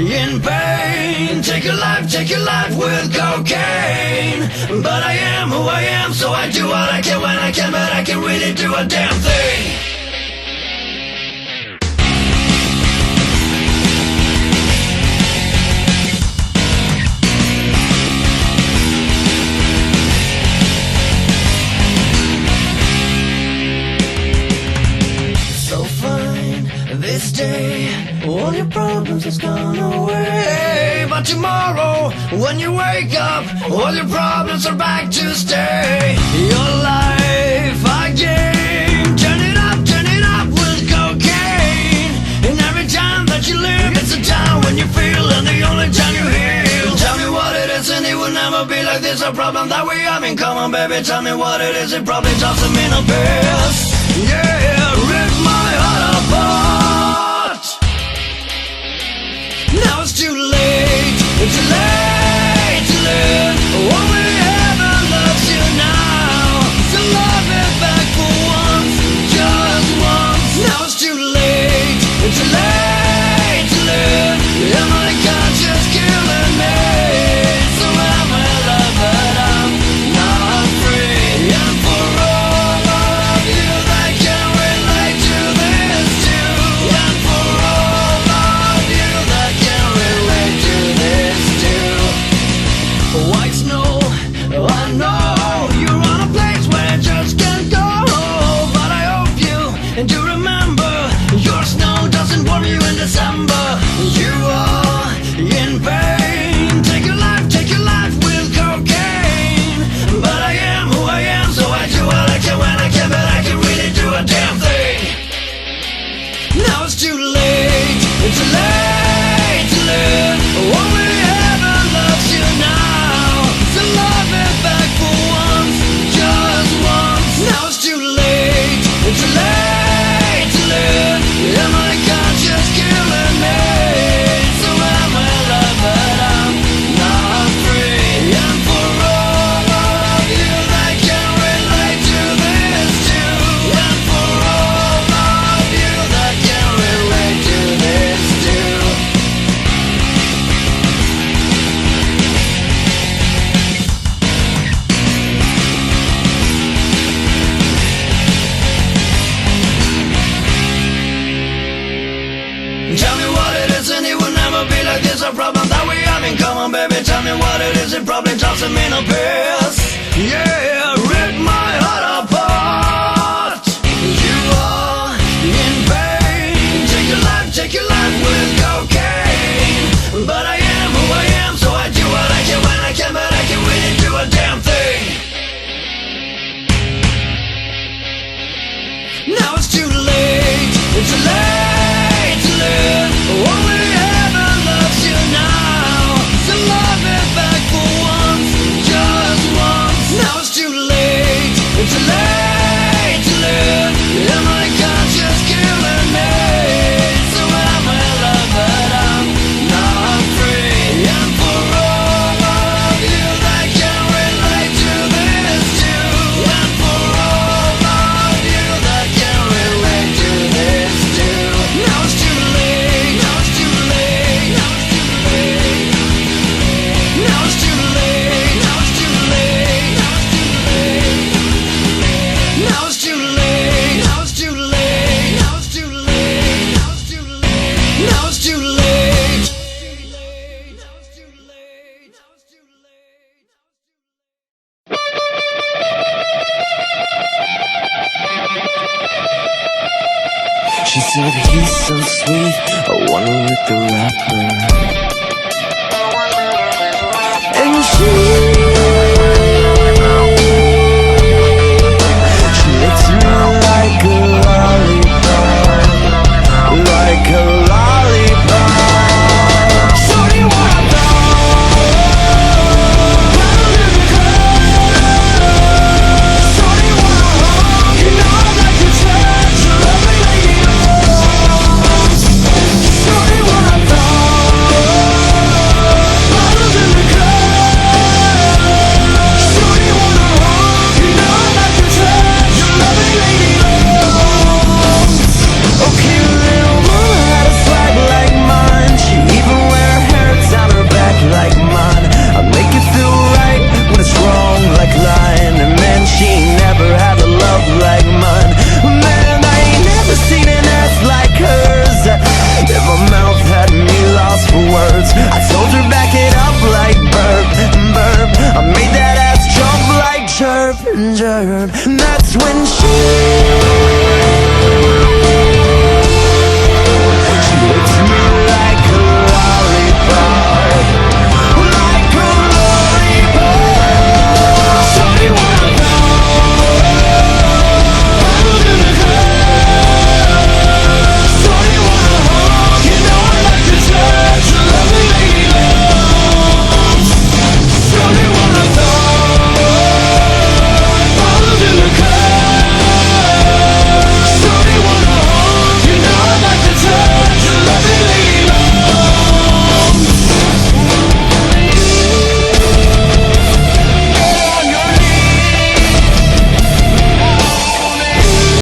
in pain. Take your life with cocaine. But I am who I am, so I do what I can when I can, but I can't really do a damn thing. This day, all your problems has gone away. But tomorrow, when you wake up, all your problems are back to stay. Your life again. Turn it up with cocaine. And every time that you live, it's a time when you feel, and the only time you heal. Tell me what it is, and it will never be like this. A problem that we have in common, baby. Tell me what it is, it probably doesn't mean a piss. Yeah, rip my heart apart. Now it's too late, too late to live. Only heaven loves you now, so love it back for once, just once. Now it's too late to live. And my conscience killing me. So I'm in love, but I'm not free. And for all of you that can relate to this too, and for all of you that can relate to this too. White snow, I know you're on a place where you just can't go, but I hope you do remember your snow doesn't warm you in December. You are in pain. Take your life with cocaine. But I am who I am, so I do what I can when I can, but I can really do a damn thing. Now it's too late to live. Only heaven loves you now, so love it back for once, just once. Now it's too late to live. And my conscience killing me. So I'm in love, but I'm not free. And for all of you that can relate to this too, and for all of you that can relate to this too. Tell me what it is, and it will never be like this. A problem that we have in common, baby. Tell me what it is, it probably doesn't mean a piss. Yeah, rip my heart apart. You are in pain. Take your life with cocaine. But I am who I am, so I do what I can when I can, but I can really do a damn thing. Now it's too late to live. Only heaven loves you now, so love it back for once, just once. Now it's too late to live. And my conscience killing me. So I'm in love, but I'm not free. And for all of you that can relate to this too, and for all of you that can relate to this too. Now it's too late. Now it's too late. Now it's too late. Now it's too late. Now it's too late. Now it's too late. Now it's too late. Now it's too late. Now it's too late. Now it's too late. She said he's so sweet, I wanna lick the rapper. And she